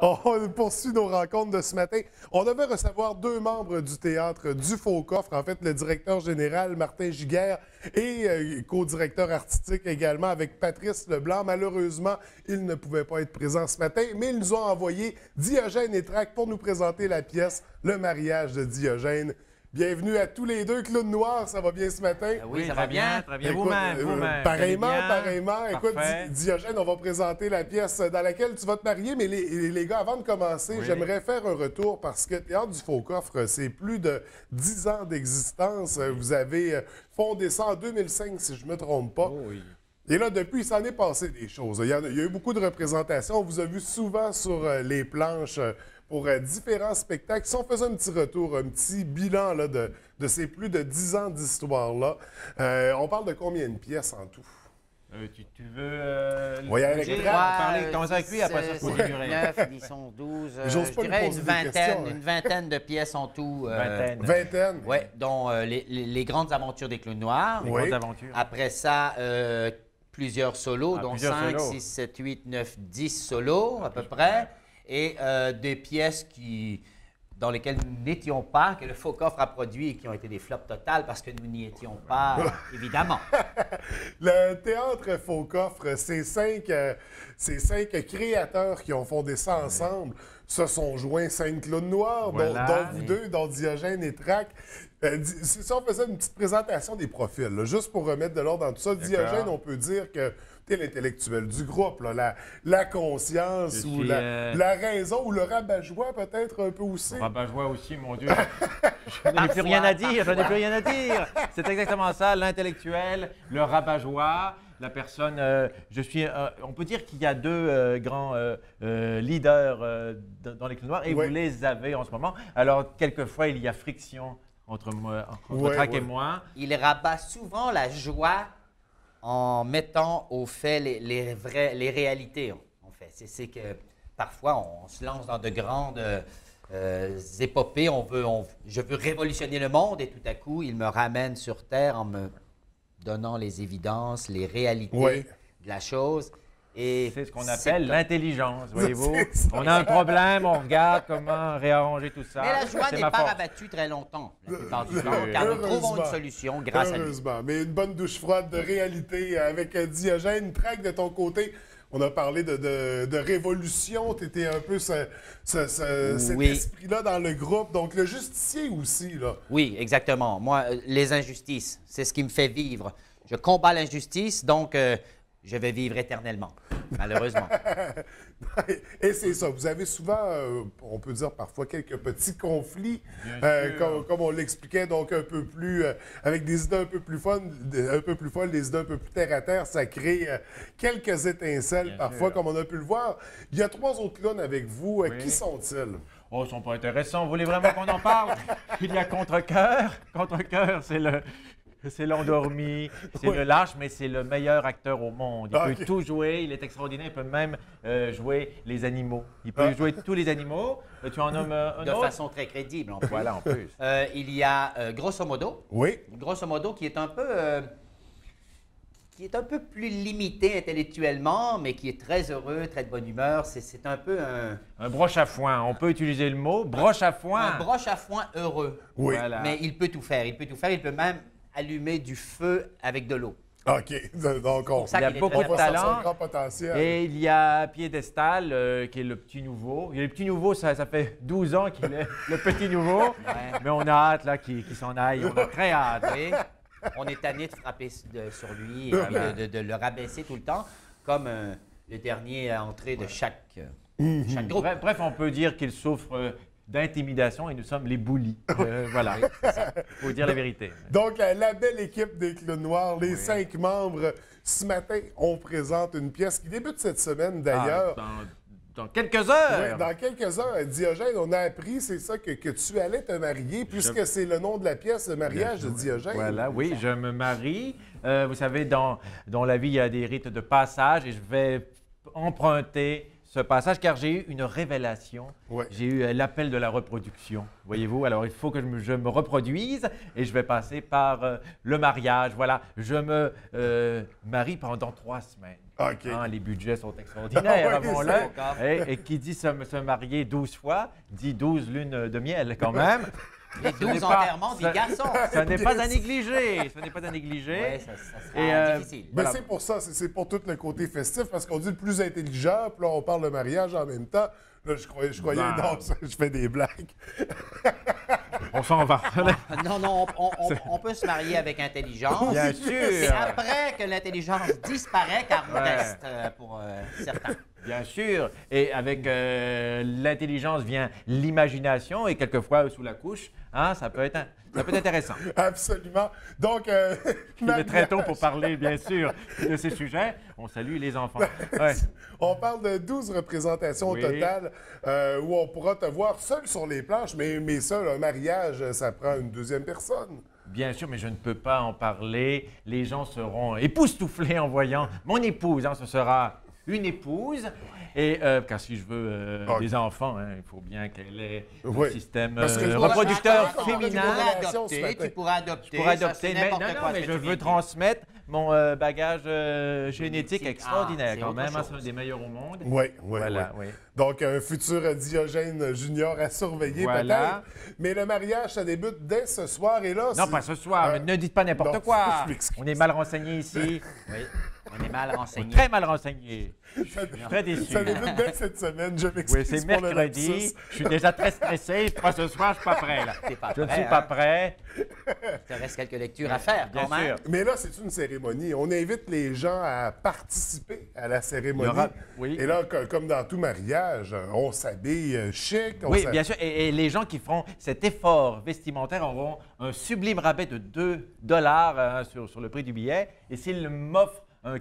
On poursuit nos rencontres de ce matin. On devait recevoir deux membres du théâtre du Faux Coffre, en fait, le directeur général Martin Giguère et co-directeur artistique également avec Patrice Leblanc. Malheureusement, ils ne pouvaient pas être présents ce matin, mais ils nous ont envoyé Diogène et Trac pour nous présenter la pièce Le mariage de Diogène. Bienvenue à tous les deux, Clown Noir, ça va bien ce matin? Oui, ça va bien, très bien. Écoute, Vous-même. Pareillement, bien? pareillement. Écoute, Parfait. Diogène, on va présenter la pièce dans laquelle tu vas te marier, mais les gars, avant de commencer, Oui. j'aimerais faire un retour parce que Théâtre du Faux Coffre, c'est plus de 10 ans d'existence. Vous avez fondé ça en 2005, si je ne me trompe pas. Oh oui. Et là, depuis, il s'en est passé des choses. Il y a eu beaucoup de représentations. On vous a vu souvent sur les planches pour différents spectacles. Si on faisait un petit retour, un petit bilan là, de ces plus de 10 ans d'histoire-là, on parle de combien de pièces en tout? Tu veux Oui, avec dire, Trac. parler, commencer avec lui, après ça, il faut figurer. 9, 10, 11, 12. J'ose Je pas lui dirais poser des questions, hein. une vingtaine de pièces en tout. Vingtaine. Vingtaine. Oui, dont les grandes aventures des clowns noirs. Oui. Grosses aventures. Après ça, plusieurs solos, Ah, dont plusieurs 5, solos. 6, 7, 8, 9, 10 solos à peu près. Et des pièces dans lesquelles nous n'étions pas, que le Faux Coffre a produit et qui ont été des flops totales parce que nous n'y étions pas, évidemment. Le Théâtre Faux Coffre, ces cinq créateurs qui ont fondé ça ensemble se sont joints 5 clowns noirs, Voilà. dont vous deux, dont Diogène et Trac. Si on faisait une petite présentation des profils, là, juste pour remettre de l'ordre dans tout ça, Diogène, on peut dire que tu es l'intellectuel du groupe, là, la conscience Je ou suis, la raison ou le rabat-joie peut-être un peu aussi. Rabat-joie aussi, mon Dieu. Je n'ai plus rien à dire, je n'ai plus rien à dire. C'est exactement ça, l'intellectuel, le rabat-joie, la personne. On peut dire qu'il y a deux grands leaders dans les clowns noirs et Ouais. vous les avez en ce moment. Alors, quelquefois, il y a friction entre moi, entre Trac et moi. Il rabat souvent la joie en mettant au fait les réalités, en fait. C'est que parfois, on se lance dans de grandes épopées. Je veux révolutionner le monde et tout à coup, il me ramène sur Terre en me donnant les évidences, les réalités Ouais. de la chose. Et C'est ce qu'on c'est appelle comme- l'intelligence, voyez-vous. C'est ça. On a un problème, on regarde comment réarranger tout ça. Mais la joie C'est n'est ma pas force. rabattue très longtemps, la plupart du temps, car nous trouvons Heureusement. une solution grâce à lui. Heureusement, mais une bonne douche froide de réalité avec Diogène. Trac, de ton côté, on a parlé de révolution. Tu étais un peu cet Oui. esprit-là dans le groupe. Donc, le justicier aussi, là. Oui, exactement. Moi, les injustices, c'est ce qui me fait vivre. Je combats l'injustice, donc je vais vivre éternellement, malheureusement. Et c'est ça. Vous avez souvent, on peut dire parfois, quelques petits conflits, Bien sûr. comme on l'expliquait, donc un peu plus, avec des idées un peu plus folles, des idées un peu plus terre-à-terre. Ça crée quelques étincelles Bien parfois, sûr. comme on a pu le voir. Il y a 3 autres clowns avec vous. Oui. Qui sont-ils? Oh, ils sont pas intéressants. Vous voulez vraiment qu'on en parle? Il y a Contre-Cœur. Contre-Cœur, c'est l'endormi, c'est Oui. le lâche, mais c'est le meilleur acteur au monde. Il Ok. peut tout jouer, il est extraordinaire. Il peut même jouer les animaux. Il peut jouer tous les animaux. Tu en nommes un De autre? façon très crédible, en plus. Voilà, en plus. Il y a Grosso Modo, qui est un peu plus limité intellectuellement, mais qui est très heureux, très de bonne humeur. C'est un peu Un broche à foin. On peut utiliser le mot broche à foin. un broche à foin heureux. Oui. Voilà. Mais il peut tout faire. Il peut même allumer du feu avec de l'eau. OK. Donc, on, Ça Il y a qu'il est beaucoup très de voit important. son talent. grand potentiel. Et il y a Piédestal, qui est le petit nouveau. Et le petit nouveau, ça fait 12 ans qu'il est le petit nouveau. Ouais. Mais on a hâte là, qu'il s'en aille. On a très hâte. Oui. On est tanné de frapper sur lui et puis de le rabaisser tout le temps, comme le dernier à entrer de chaque groupe. Bref, on peut dire qu'il souffre d'intimidation et nous sommes les bullies. Voilà, il faut dire la vérité. Donc, la belle équipe des Clowns Noirs, les 5 membres. Ce matin, on présente une pièce qui débute cette semaine, d'ailleurs. Ah, dans quelques heures. Ouais, dans quelques heures, Diogène, on a appris, c'est ça, que tu allais te marier, puisque c'est le nom de la pièce, le mariage de Diogène. Voilà, oui, je me marie. Vous savez, dans la vie, il y a des rites de passage et je vais emprunter ce passage car j'ai eu une révélation. Ouais. J'ai eu l'appel de la reproduction, voyez-vous. Alors, il faut que je me reproduise et je vais passer par le mariage. Voilà, je me marie pendant 3 semaines. OK. Hein, les budgets sont extraordinaires, Ah oui, avons-le. Et qui dit se marier 12 fois, dit 12 lunes de miel quand même. Les 12 enterrements des garçons. Ce n'est pas à négliger. Ce n'est pas à négliger. Oui, ça sera difficile. Mais Voilà. c'est pour ça, c'est pour tout le côté festif, parce qu'on dit le plus intelligent, puis là, on parle de mariage en même temps. Là, je croyais Ben. non, je fais des blagues. On s'en va. Non, on peut se marier avec intelligence. Bien C'est sûr. après que l'intelligence disparaît, car on reste pour certains. Bien sûr. Et avec l'intelligence vient l'imagination et quelquefois sous la couche, hein, ça peut être intéressant. Absolument. Donc, Il est très tôt pour parler, bien sûr, de ces sujets. On salue les enfants. Ouais. on parle de 12 représentations Oui. au total où on pourra te voir seul sur les planches, mais seul, un mariage, ça prend une deuxième personne. Bien sûr, mais je ne peux pas en parler. Les gens seront époustouflés en voyant mon épouse. Hein, ce sera une épouse. Et car si je veux Ok. des enfants, hein, il faut bien qu'elle ait Oui. un système Parce que je reproducteur vois- féminin. Tu pourras adopter. Pour ça, adopter, c'est mais n'importe non, quoi, mais ce je que tu veux viens de dire. transmettre mon bagage génétique Ah, extraordinaire c'est quand autre même. Hein, chose. c'est un des meilleurs au monde. Oui, oui, Voilà, oui. oui. Donc, un futur Diogène Junior à surveiller Voilà. peut-être. Mais le mariage, ça débute dès ce soir. Et là, Non, c'est- pas ce soir. Euh, ne dites pas n'importe non, quoi. je m'excuse. On est mal renseigné ici. Oui, on est mal renseigné. Très mal renseigné. ça, Très déçu. ça débute dès cette semaine. Je m'excuse Oui, c'est pour le mercredi. lapsus. Je suis déjà très stressé. Pas ce soir, je suis pas prêt. Là. T'es pas Je ne prêt, suis pas hein? prêt. Il te reste quelques lectures à faire, Bien quand même. sûr. Mais là, c'est une cérémonie. On invite les gens à participer à la cérémonie. Il y aura- oui. Et là, comme dans tout mariage, on s'habille chic. on Oui, s'ha- bien sûr. Et les gens qui feront cet effort vestimentaire auront un sublime rabais de 2 $ sur le prix du billet. Et s'ils m'offrent un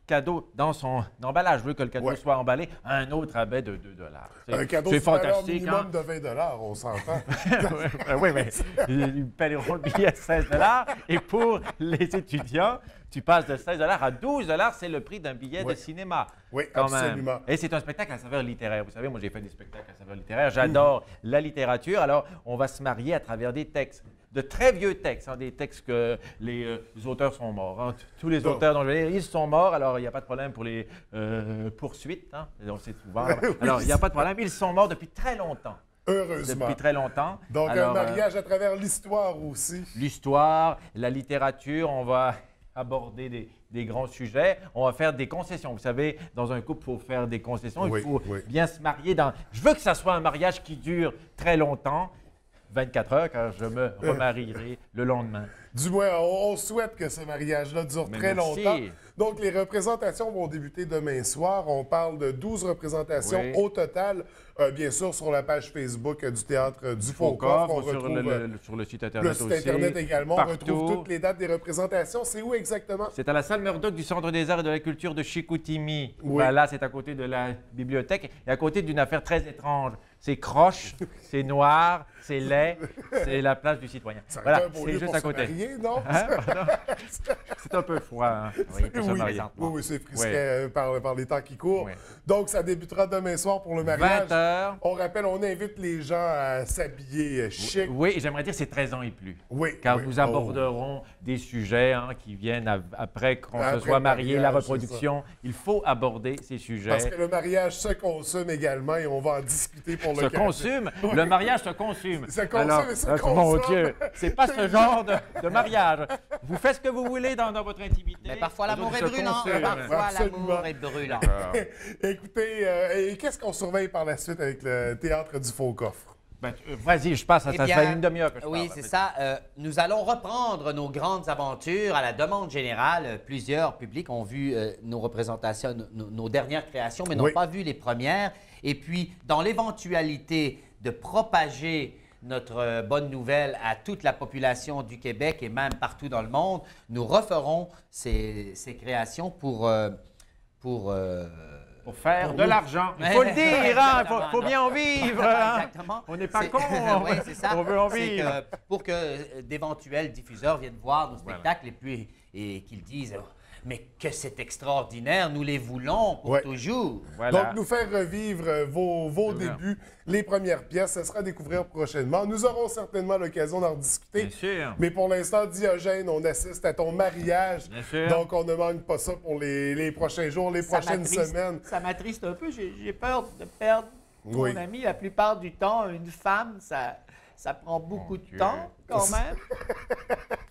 cadeau dans son emballage, je veux que le cadeau Ouais. soit emballé, un autre rabais de 2 $. Un cadeau C'est de valeur fantastique. minimum Hein? de 20 $, on s'entend. Oui, mais ils paieront le billet à 16 $ et pour les étudiants, tu passes de 16 $ à 12 $, c'est le prix d'un billet Oui. de cinéma. Oui, quand même. absolument. Et c'est un spectacle à saveur littéraire. Vous savez, moi j'ai fait des spectacles à saveur littéraire, j'adore la littérature, alors on va se marier à travers des textes. De très vieux textes, hein, des textes que les auteurs sont morts. Hein. Tous les Donc. auteurs dont je vais lire, ils sont morts, alors il n'y a pas de problème pour les poursuites. Hein. On sait souvent. Oui, Alors il n'y a pas de problème, ils sont morts depuis très longtemps. Heureusement. Depuis très longtemps. Donc, Alors, un mariage à travers l'histoire aussi. l'histoire, la littérature, on va aborder des grands sujets, on va faire des concessions. Vous savez, dans un couple, il faut faire des concessions, Oui, il faut oui. bien se marier dans... Je veux que ça soit un mariage qui dure très longtemps, 24 heures, car je me remarierai le lendemain. Du moins, on souhaite que ce mariage-là dure Mais très merci. longtemps. Donc, les représentations vont débuter demain soir. On parle de 12 représentations Oui. au total, bien sûr, sur la page Facebook du Théâtre du Faux-Coffre. On sur retrouve sur le site le Internet site aussi. Internet également. Partout. On retrouve toutes les dates des représentations. C'est où exactement? C'est à la salle Murdoch du Centre des arts et de la culture de Chicoutimi. Oui. Voilà, c'est à côté de la bibliothèque et à côté d'une affaire très étrange. C'est croche, c'est noir, c'est laid, c'est la place du citoyen. Ça aurait Voilà, été un beau c'est lieu juste pour à se côté. marier, non? Hein? Pardon? C'est un peu froid. Hein, Oui, pour se Oui, marier. oui, oui, c'est frisquet Ouais. par les temps qui courent. Ouais. Donc, ça débutera demain soir pour le mariage. 20 heures. On rappelle, on invite les gens à s'habiller chic. Oui, j'aimerais dire c'est 13 ans et plus. Oui, Car oui. nous aborderons des sujets qui viennent après qu'on Après se soit le marié, la mariage, reproduction. Il faut aborder ces sujets. Parce que le mariage se consomme également et on va en discuter pour Se le consume. Le mariage se consume. Se consomme Alors, et se mon consomme. Dieu, c'est pas ce genre de mariage. Vous faites ce que vous voulez dans votre intimité. Mais parfois, l'amour Les est autres se brûlant. consument. Parfois, Absolument. l'amour est brûlant. Écoutez, et qu'est-ce qu'on surveille par la suite avec le Théâtre du Faux-Coffre? Ben, vas-y, je passe. Eh Ça bien, fait une demi-heure que je oui, parle. c'est ça. Nous allons reprendre nos grandes aventures à la demande générale. Plusieurs publics ont vu nos représentations, nos dernières créations, mais n'ont Oui. pas vu les premières. Et puis, dans l'éventualité de propager notre bonne nouvelle à toute la population du Québec et même partout dans le monde, nous referons ces créations pour Pour faire de l'argent. Il faut le dire, hein, faut bien en vivre. hein. Exactement. On n'est pas C'est- cons. Oui, c'est ça. On veut en C'est vivre. pour que d'éventuels diffuseurs viennent voir nos spectacles et qu'ils disent mais que c'est extraordinaire. Nous les voulons pour Ouais. toujours. Voilà. Donc, nous faire revivre vos débuts, les premières pièces, ça sera à découvrir prochainement. Nous aurons certainement l'occasion d'en discuter. Bien sûr. Mais pour l'instant, Diogène, on assiste à ton mariage. Bien sûr. Donc, on ne manque pas ça pour les prochains jours, les prochaines semaines. Ça m'attriste un peu. J'ai peur de perdre Oui. mon ami. La plupart du temps, une femme, ça prend beaucoup de Dieu. temps quand même.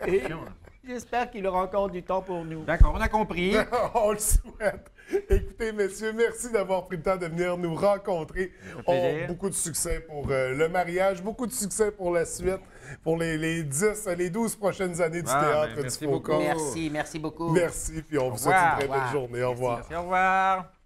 Et Attention. j'espère qu'il aura encore du temps pour nous. D'accord, on a compris. On le souhaite. Écoutez, messieurs, merci d'avoir pris le temps de venir nous rencontrer. fait plaisir. Beaucoup de succès pour le mariage, beaucoup de succès pour la suite, pour les 12 prochaines années du Ah, théâtre ben, du merci Faucon. beaucoup. Merci beaucoup. Merci, puis on vous souhaite revoir. une très belle Au revoir. journée. Au revoir. Merci, au revoir.